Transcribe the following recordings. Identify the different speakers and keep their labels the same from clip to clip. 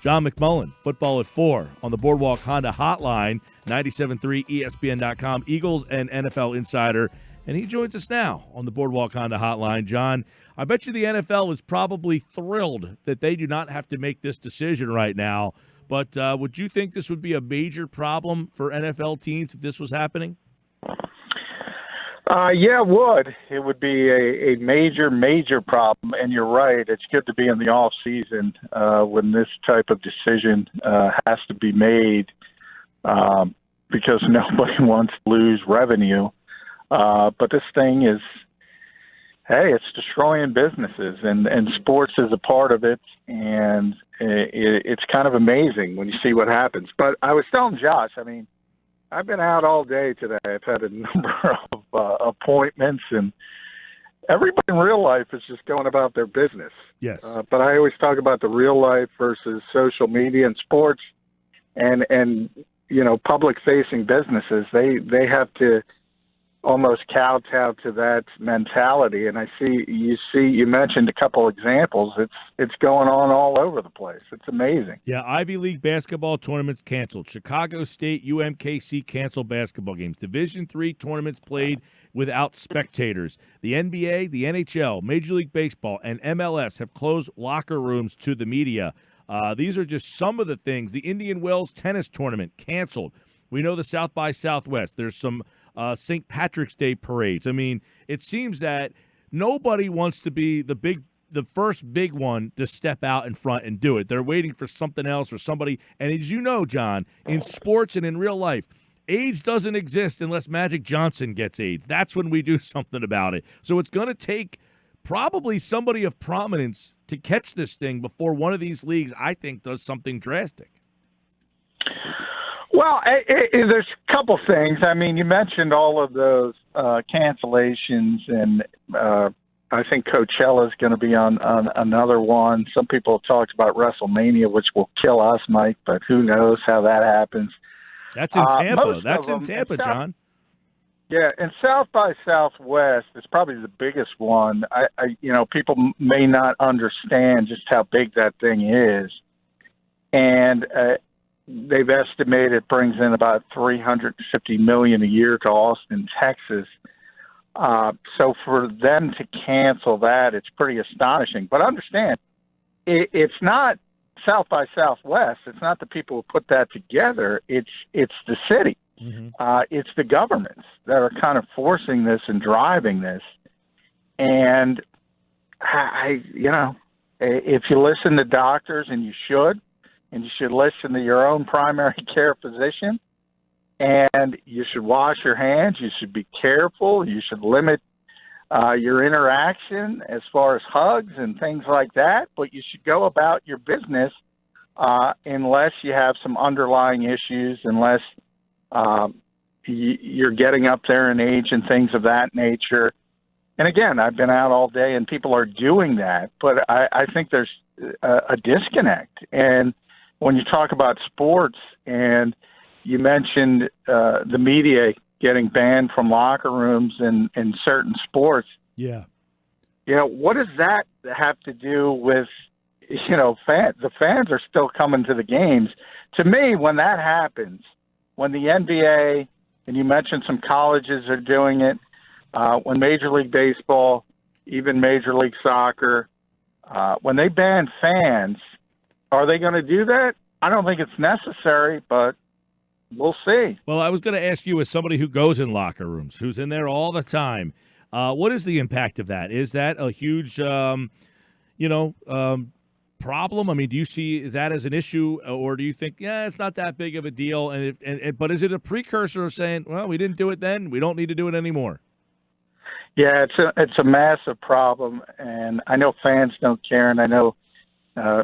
Speaker 1: John McMullen, Football at 4 on the Boardwalk Honda Hotline, 97.3 ESPN.com, Eagles and NFL Insider. And he joins us now on the Boardwalk Honda Hotline. John, I bet you the NFL is probably thrilled that they do not have to make this decision right now. But would you think this would be a major problem for NFL teams if this was happening?
Speaker 2: Yeah, it would. It would be a major, major problem. And you're right. It's good to be in the off season when this type of decision has to be made because nobody wants to lose revenue. But this thing is, hey, it's destroying businesses, and sports is a part of it, and it's kind of amazing when you see what happens. But I was telling Josh, I mean, I've been out all day today. I've had a number of appointments, and everybody in real life is just going about their business.
Speaker 1: Yes.
Speaker 2: But I always talk about the real life versus social media and sports, and you know, public-facing businesses. They have to almost kowtow to that mentality. And you mentioned a couple examples. It's going on all over the place. It's amazing.
Speaker 1: Yeah, Ivy League basketball tournaments canceled. Chicago State, UMKC canceled basketball games. Division III tournaments played without spectators. The NBA, the NHL, Major League Baseball, and MLS have closed locker rooms to the media. These are just some of the things. The Indian Wells tennis tournament canceled. We know the South by Southwest. There's some St. Patrick's Day parades. I mean, it seems that nobody wants to be the first big one to step out in front and do it. They're waiting for something else or somebody. And as you know, John, in sports and in real life, AIDS doesn't exist unless Magic Johnson gets AIDS. That's when we do something about it. So it's going to take probably somebody of prominence to catch this thing before one of these leagues, I think, does something drastic.
Speaker 2: Well, there's a couple things. I mean, you mentioned all of those cancellations, and I think Coachella is going to be on another one. Some people have talked about WrestleMania, which will kill us, Mike, but who knows how that happens.
Speaker 1: That's in Tampa. That's in Tampa, John.
Speaker 2: Yeah, and South by Southwest is probably the biggest one. People may not understand just how big that thing is, and they've estimated it brings in about $350 million a year to Austin, Texas. So for them to cancel that, it's pretty astonishing. But understand, it's not South by Southwest. It's not the people who put that together. It's the city. Mm-hmm. It's the governments that are kind of forcing this and driving this. And if you listen to doctors, and you should listen to your own primary care physician, and you should wash your hands. You should be careful. You should limit your interaction as far as hugs and things like that. But you should go about your business unless you have some underlying issues, unless you're getting up there in age and things of that nature. And again, I've been out all day, and people are doing that. But I think there's a disconnect. And when you talk about sports, and you mentioned the media getting banned from locker rooms in certain sports.
Speaker 1: Yeah.
Speaker 2: What does that have to do with, fans? The fans are still coming to the games. To me, when that happens, when the NBA, and you mentioned some colleges are doing it, when Major League Baseball, even Major League Soccer, when they ban fans, are they going to do that? I don't think it's necessary, but we'll see.
Speaker 1: Well, I was going to ask you, as somebody who goes in locker rooms, who's in there all the time, what is the impact of that? Is that a huge, problem? I mean, do you see that as an issue, or do you think, it's not that big of a deal? But is it a precursor of saying, well, we didn't do it then, we don't need to do it anymore?
Speaker 2: Yeah, it's a massive problem, and I know fans don't care, and I know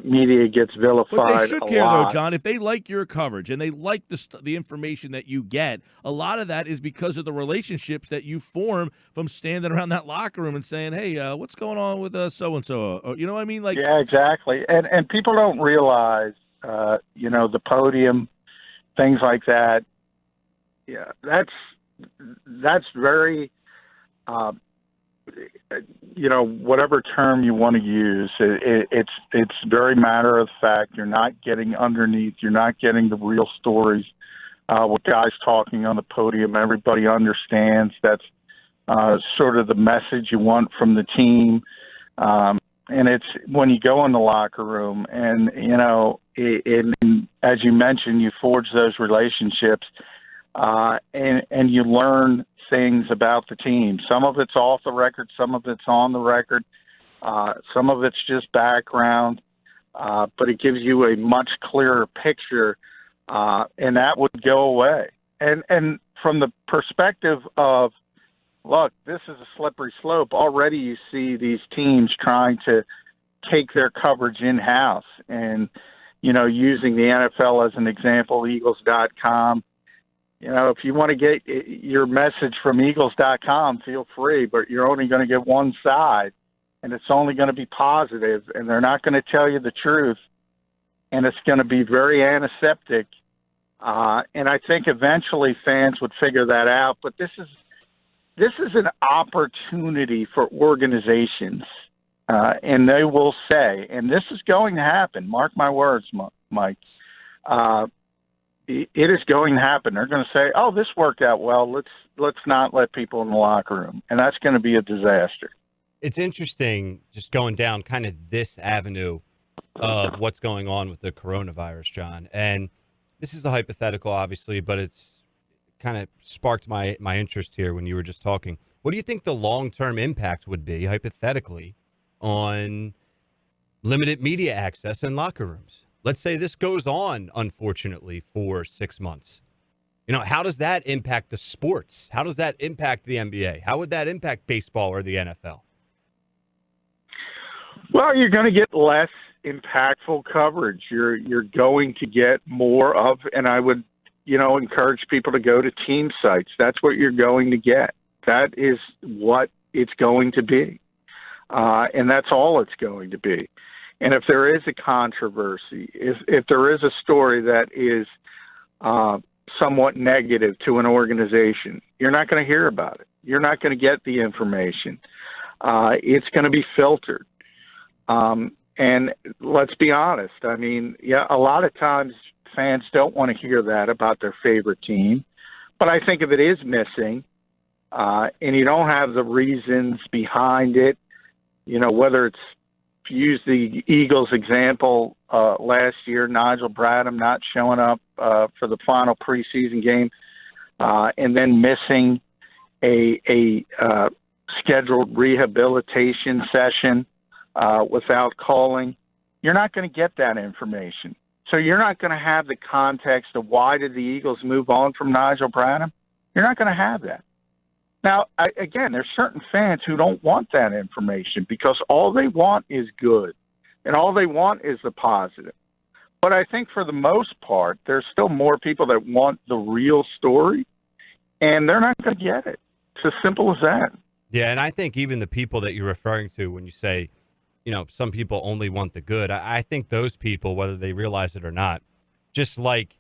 Speaker 2: media gets vilified.
Speaker 1: But they should care,
Speaker 2: lot.
Speaker 1: though, John. If they like your coverage and they like the information that you get, a lot of that is because of the relationships that you form from standing around that locker room and saying, hey, what's going on with so-and-so? You know what I mean?
Speaker 2: Yeah, exactly. And people don't realize, the podium, things like that. Yeah, that's very whatever term you want to use, it's very matter of fact. You're not getting underneath. You're not getting the real stories with guys talking on the podium. Everybody understands that's sort of the message you want from the team. And it's when you go in the locker room and, as you mentioned, you forge those relationships and you learn things about the team. Some of it's off the record, some of it's on the record, some of it's just background, but it gives you a much clearer picture, and that would go away. And from the perspective of, look, this is a slippery slope. Already you see these teams trying to take their coverage in-house and, using the NFL as an example, Eagles.com. If you want to get your message from Eagles.com, feel free, but you're only going to get one side, and it's only going to be positive, and they're not going to tell you the truth, and it's going to be very antiseptic. And I think eventually fans would figure that out, but this is an opportunity for organizations, and they will say, and this is going to happen, mark my words, Mike, it is going to happen. They're going to say, oh, this worked out well. Let's not let people in the locker room, and that's going to be a disaster.
Speaker 3: It's interesting just going down kind of this avenue of what's going on with the coronavirus, John, and this is a hypothetical, obviously, but it's kind of sparked my interest here when you were just talking. What do you think the long-term impact would be, hypothetically, on limited media access in locker rooms? Let's say this goes on, unfortunately, for 6 months. How does that impact the sports? How does that impact the NBA? How would that impact baseball or the NFL?
Speaker 2: Well, you're going to get less impactful coverage. You're going to get more of, and I would encourage people to go to team sites. That's what you're going to get. That is what it's going to be. And that's all it's going to be. And if there is a controversy, if there is a story that is somewhat negative to an organization, you're not going to hear about it. You're not going to get the information. It's going to be filtered. And let's be honest. I mean, a lot of times fans don't want to hear that about their favorite team. But I think if it is missing and you don't have the reasons behind it, whether it's, to use the Eagles example last year, Nigel Bradham not showing up for the final preseason game and then missing a scheduled rehabilitation session without calling, you're not going to get that information. So you're not going to have the context of why did the Eagles move on from Nigel Bradham. You're not going to have that. Now, again, there's certain fans who don't want that information because all they want is good and all they want is the positive. But I think for the most part, there's still more people that want the real story, and they're not going to get it. It's as simple as that.
Speaker 3: Yeah, and I think even the people that you're referring to when you say, some people only want the good, I think those people, whether they realize it or not, just like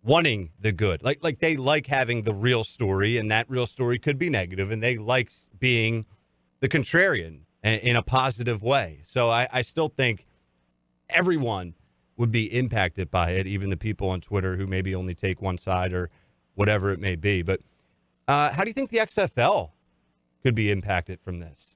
Speaker 3: wanting the good. Like they like having the real story, and that real story could be negative, and they like being the contrarian in a positive way. So I still think everyone would be impacted by it, even the people on Twitter who maybe only take one side or whatever it may be. But how do you think the XFL could be impacted from this?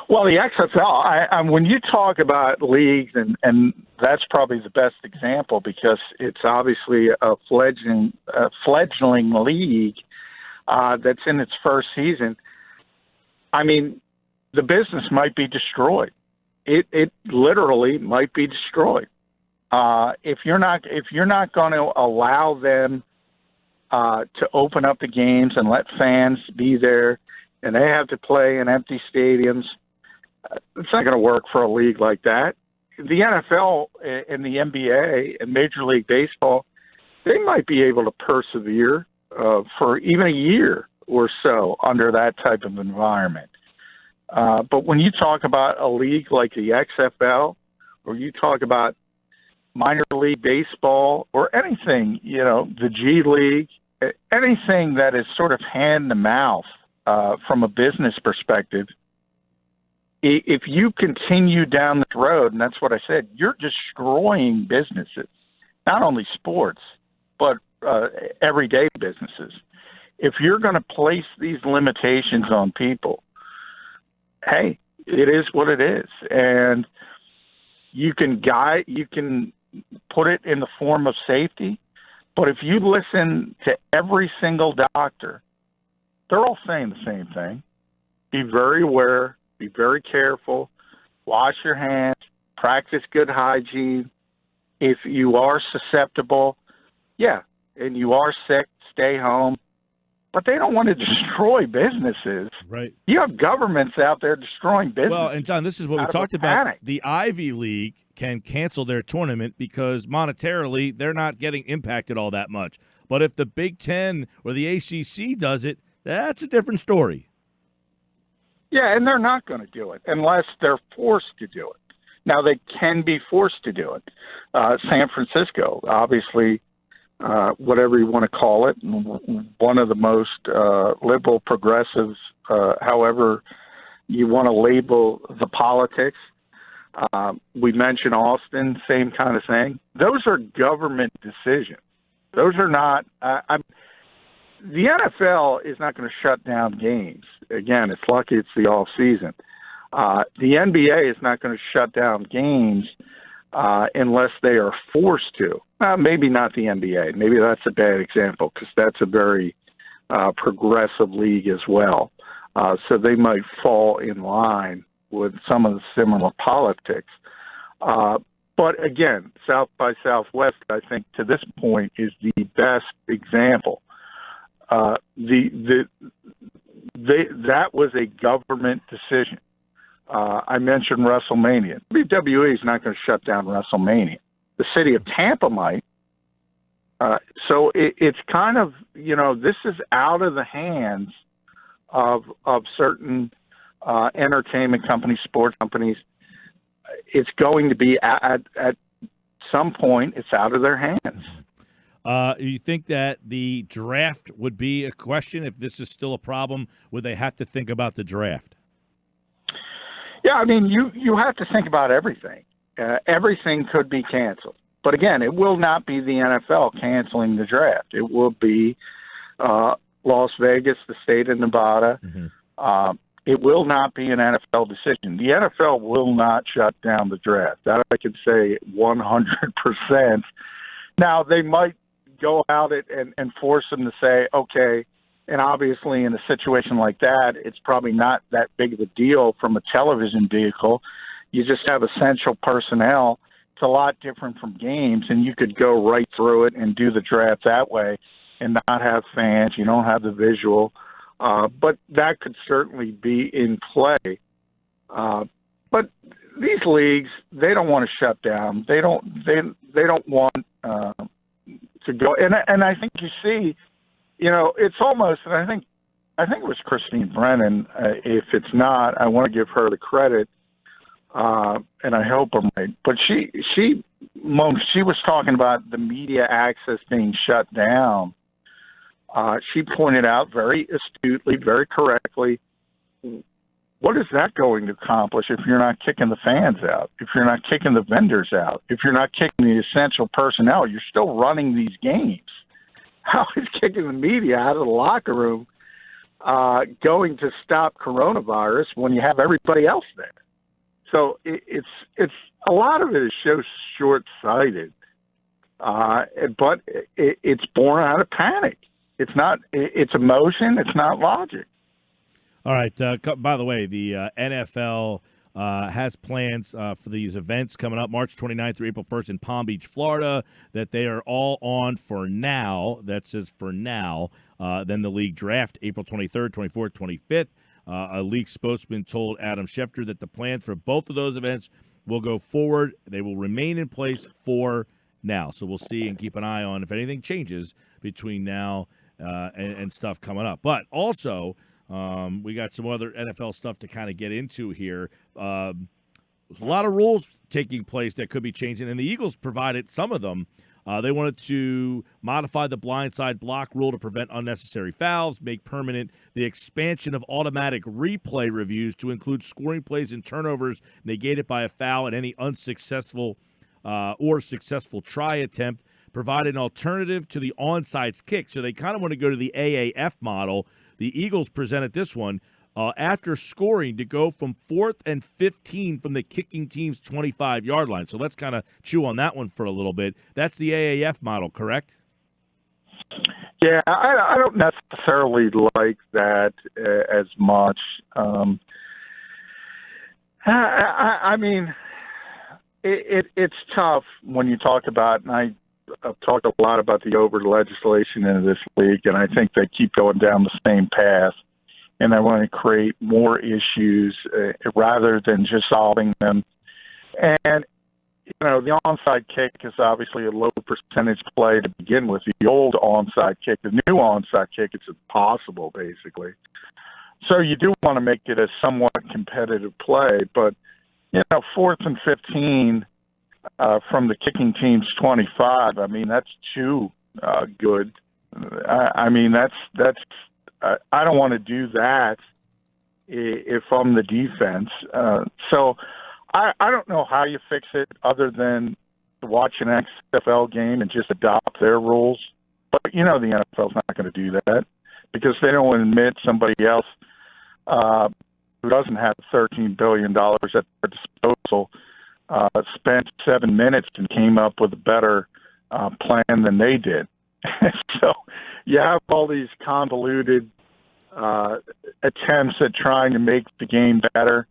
Speaker 2: Well, the XFL, when you talk about leagues, and that's probably the best example because it's obviously a fledgling league that's in its first season. I mean, the business might be destroyed. It literally might be destroyed if you're not going to allow them to open up the games and let fans be there, and they have to play in empty stadiums. It's not going to work for a league like that. The NFL and the NBA and Major League Baseball, they might be able to persevere for even a year or so under that type of environment. But when you talk about a league like the XFL, or you talk about minor league baseball, or anything, the G League, anything that is sort of hand to mouth, from a business perspective, if you continue down this road, and that's what I said, you're destroying businesses, not only sports, but everyday businesses. If you're going to place these limitations on people, hey, it is what it is. And you can put it in the form of safety, but if you listen to every single doctor, they're all saying the same thing. Be very aware, be very careful, wash your hands, practice good hygiene. If you are susceptible, and you are sick, stay home. But they don't want to destroy businesses.
Speaker 1: Right.
Speaker 2: You have governments out there destroying businesses.
Speaker 1: Well, and John, this is what we talked about. The Ivy League can cancel their tournament because monetarily they're not getting impacted all that much. But if the Big Ten or the ACC does it, that's a different story.
Speaker 2: Yeah, and they're not going to do it unless they're forced to do it. Now, they can be forced to do it. San Francisco, obviously, whatever you want to call it, one of the most liberal progressives, however you want to label the politics. We mentioned Austin, same kind of thing. Those are government decisions. Those are not the NFL is not going to shut down games. Again, it's lucky it's the off season. The NBA is not going to shut down games unless they are forced to. Maybe not the NBA. Maybe that's a bad example because that's a very progressive league as well. So they might fall in line with some of the similar politics. But again, South by Southwest, I think to this point is the best example. That was a government decision. I mentioned WrestleMania. WWE is not going to shut down WrestleMania. The city of Tampa might. So it's kind of, this is out of the hands of certain entertainment companies, sports companies. It's going to be at some point, it's out of their hands.
Speaker 1: You think that the draft would be a question if this is still a problem? Would they have to think about the draft?
Speaker 2: Yeah, I mean, you have to think about everything. Everything could be canceled. But again, it will not be the NFL canceling the draft. It will be Las Vegas, the state of Nevada. Mm-hmm. It will not be an NFL decision. The NFL will not shut down the draft. That I can say 100%. Now, they might go out and force them to say, okay, and obviously in a situation like that, it's probably not that big of a deal from a television vehicle. You just have essential personnel. It's a lot different from games, and you could go right through it and do the draft that way and not have fans. You don't have the visual. But that could certainly be in play. But these leagues, they don't want to shut down. They don't want to go. And I think you see, it's almost. And I think it was Christine Brennan. If it's not, I want to give her the credit. And I hope I'm right. But she was talking about the media access being shut down. She pointed out very astutely, very correctly, what is that going to accomplish if you're not kicking the fans out, if you're not kicking the vendors out, if you're not kicking the essential personnel? You're still running these games. How is kicking the media out of the locker room going to stop coronavirus when you have everybody else there? So it's a lot of it is so short-sighted, but it's born out of panic. It's not. It's emotion. It's not logic.
Speaker 1: All right. By the way, the NFL has plans for these events coming up March 29th through April 1st in Palm Beach, Florida, that they are all on for now. That says for now. Then the league draft April 23rd, 24th, 25th. A league spokesman told Adam Schefter that the plans for both of those events will go forward. They will remain in place for now. So we'll see and keep an eye on if anything changes between now and stuff coming up. But also, we got some other NFL stuff to kind of get into here. There's a lot of rules taking place that could be changing, and the Eagles provided some of them They wanted to modify the blindside block rule to prevent unnecessary fouls, make permanent the expansion of automatic replay reviews to include scoring plays and turnovers negated by a foul and any unsuccessful or successful try attempt, provide an alternative to the onside kick. So they kind of want to go to the AAF model. The Eagles presented this one. After scoring, to go from 4th and 15 from the kicking team's 25-yard line. So let's kind of chew on that one for a little bit. That's the AAF model, correct?
Speaker 2: Yeah, I don't necessarily like that as much. I mean, it's tough when you talk about, and I've talked a lot about the over legislation in this league, and I think they keep going down the same path. And they want to create more issues rather than just solving them. And, you know, the onside kick is obviously a low percentage play to begin with. The old onside kick, the new onside kick, it's impossible, basically. So you do want to make it a somewhat competitive play. But, you know, 4th and 15 from the kicking team's 25, I mean, that's too good. I mean, that's I don't want to do that if I'm the defense. So I don't know how you fix it other than to watch an XFL game and just adopt their rules. But, you know, the NFL's not going to do that because they don't admit somebody else who doesn't have $13 billion at their disposal spent 7 minutes and came up with a better plan than they did. So you have all these convoluted attempts at trying to make the game better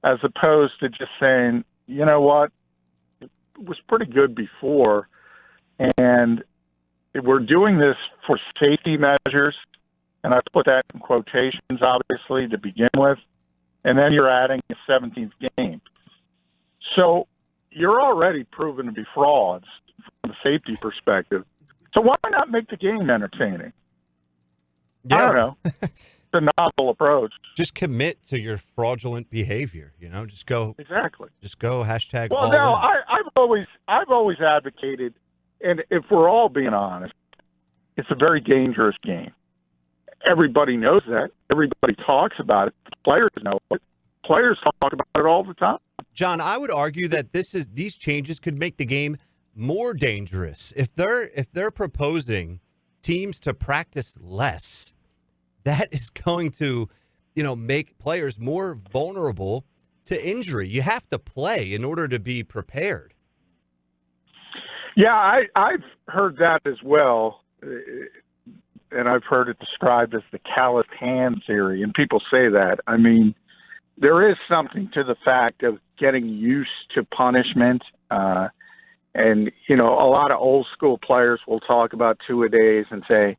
Speaker 2: as opposed to just saying, you know what, it was pretty good before, and we're doing this for safety measures, and I put that in quotations, obviously, to begin with, and then you're adding a 17th game. So you're already proven to be frauds from the safety perspective. So why not make the game entertaining?
Speaker 3: Yeah.
Speaker 2: I don't know. It's a novel approach.
Speaker 3: Just commit to your fraudulent behavior. You know, just go.
Speaker 2: Exactly.
Speaker 3: Just go hashtag.
Speaker 2: Well,
Speaker 3: all
Speaker 2: no,
Speaker 3: in.
Speaker 2: I've always advocated, and if we're all being honest, it's a very dangerous game. Everybody knows that. Everybody talks about it. The players know it. Players talk about it all the time.
Speaker 3: John, I would argue that these changes could make the game more dangerous. If they're proposing teams to practice less, that is going to, you know, make players more vulnerable to injury. You have to play in order to be prepared.
Speaker 2: Yeah, I've heard that as well, and I've heard it described as the calloused hand theory, and people say that. I mean, there is something to the fact of getting used to punishment. And, you know, a lot of old school players will talk about two-a-days and say,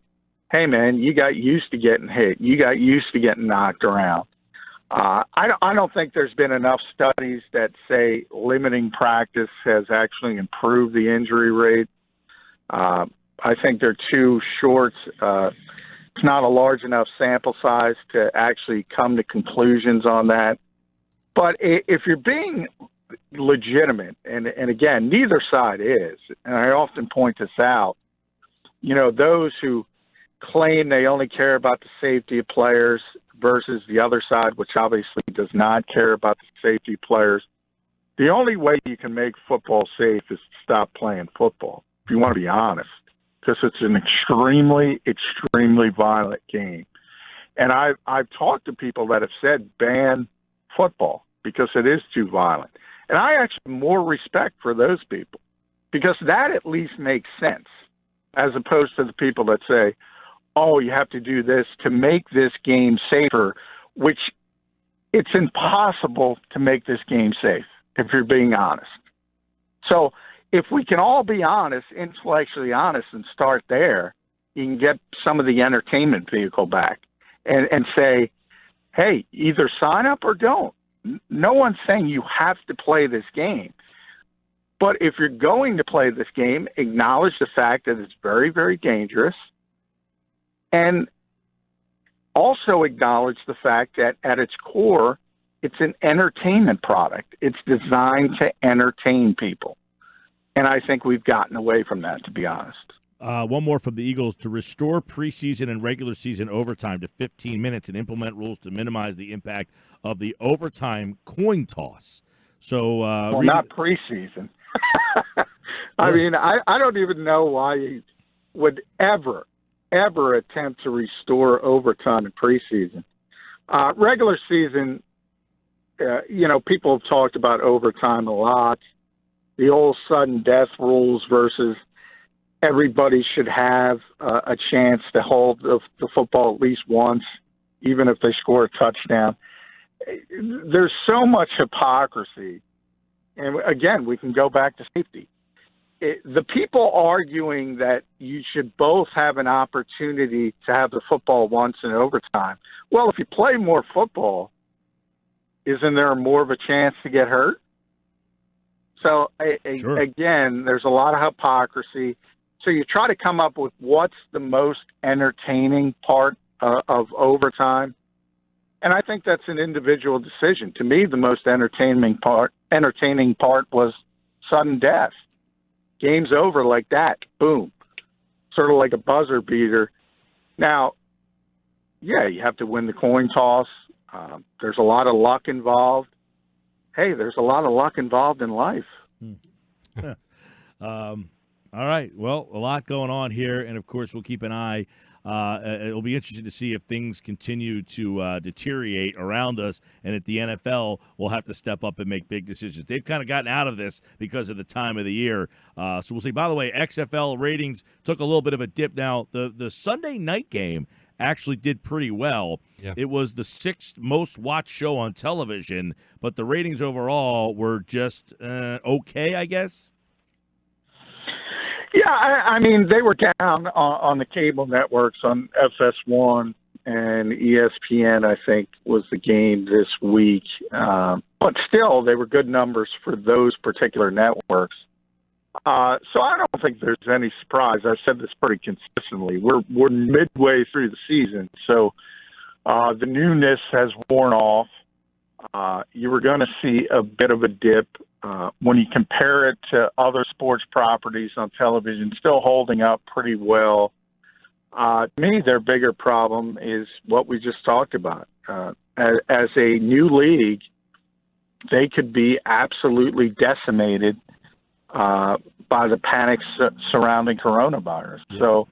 Speaker 2: hey, man, you got used to getting hit. You got used to getting knocked around. I don't think there's been enough studies that say limiting practice has actually improved the injury rate. I think they're too short. It's not a large enough sample size to actually come to conclusions on that. But if you're being legitimate, and again, neither side is, and I often point this out, you know, those who claim they only care about the safety of players versus the other side, which obviously does not care about the safety of players, the only way you can make football safe is to stop playing football, if you want to be honest, because it's an extremely, extremely violent game. And I've talked to people that have said ban football because it is too violent. And I actually have more respect for those people because that at least makes sense as opposed to the people that say, oh, you have to do this to make this game safer, which it's impossible to make this game safe if you're being honest. So if we can all be honest, intellectually honest, and start there, you can get some of the entertainment vehicle back and say, hey, either sign up or don't. No one's saying you have to play this game. But if you're going to play this game, acknowledge the fact that it's very, very dangerous. And also acknowledge the fact that at its core, it's an entertainment product. It's designed to entertain people. And I think we've gotten away from that, to be honest.
Speaker 1: One more from the Eagles: to restore preseason and regular season overtime to 15 minutes and implement rules to minimize the impact of the overtime coin toss. So,
Speaker 2: not preseason. I mean, I don't even know why he would ever attempt to restore overtime in preseason. Regular season, people have talked about overtime a lot. The old sudden death rules versus everybody should have a chance to hold the football at least once, even if they score a touchdown. There's so much hypocrisy. And again, we can go back to safety. The people arguing that you should both have an opportunity to have the football once in overtime. Well, if you play more football, isn't there more of a chance to get hurt? So,
Speaker 1: Sure.
Speaker 2: Again, there's a lot of hypocrisy. So you try to come up with what's the most entertaining part of overtime. And I think that's an individual decision. To me, the most entertaining part was sudden death. Game's over like that. Boom. Sort of like a buzzer beater. Now, yeah, you have to win the coin toss. There's a lot of luck involved. Hey, there's a lot of luck involved in life.
Speaker 1: All right. Well, a lot going on here, and of course, we'll keep an eye. It'll be interesting to see if things continue to deteriorate around us, and at the NFL will have to step up and make big decisions. They've kind of gotten out of this because of the time of the year. So we'll see. By the way, XFL ratings took a little bit of a dip. Now, the Sunday night game actually did pretty well.
Speaker 3: Yeah.
Speaker 1: It was the 6th most watched show on television, but the ratings overall were just okay, I guess.
Speaker 2: Yeah, I mean, they were down on the cable networks on FS1 and ESPN, I think, was the game this week. But still, they were good numbers for those particular networks. So I don't think there's any surprise. I've said this pretty consistently. We're midway through the season, so the newness has worn off. You were going to see a bit of a dip. When you compare it to other sports properties on television, still holding up pretty well. To me, their bigger problem is what we just talked about. As a new league, they could be absolutely decimated by the panic surrounding coronavirus.
Speaker 1: Yeah.
Speaker 2: So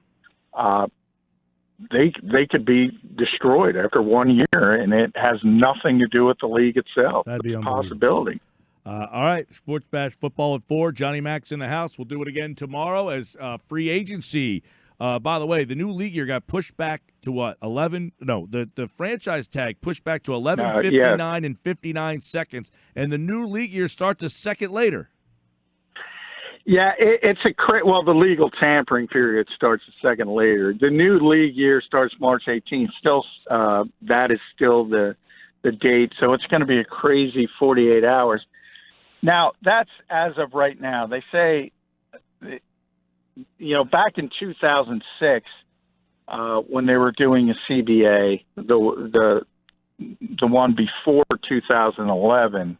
Speaker 2: they could be destroyed after 1 year, and it has nothing to do with the league itself.
Speaker 1: That'd be
Speaker 2: it's a
Speaker 1: unbelievable.
Speaker 2: possibility.
Speaker 1: All right, Sports Bash Football at 4. Johnny Mac's in the house. We'll do it again tomorrow as free agency. By the way, the new league year got pushed back to what, 11? No, the franchise tag pushed back to 11:59 and 59 seconds, and the new league year starts a second later.
Speaker 2: Yeah, it's well, the legal tampering period starts a second later. The new league year starts March 18th. Still, that is still the date, so it's going to be a crazy 48 hours. Now, that's as of right now. They say, back in 2006, when they were doing a CBA, the one before 2011,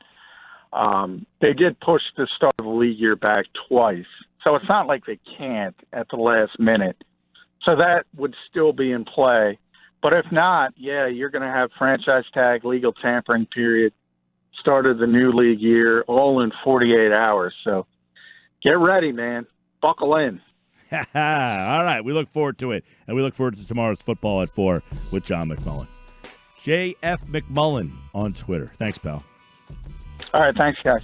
Speaker 2: they did push the start of the league year back twice. So it's not like they can't at the last minute. So that would still be in play. But if not, yeah, you're going to have franchise tag, legal tampering period, start of the new league year, all in 48 hours. So get ready, man. Buckle in.
Speaker 1: All right, we look forward to it. And we look forward to tomorrow's Football at 4 with John McMullen. JF McMullen on Twitter. Thanks, pal.
Speaker 2: All right, thanks, guys.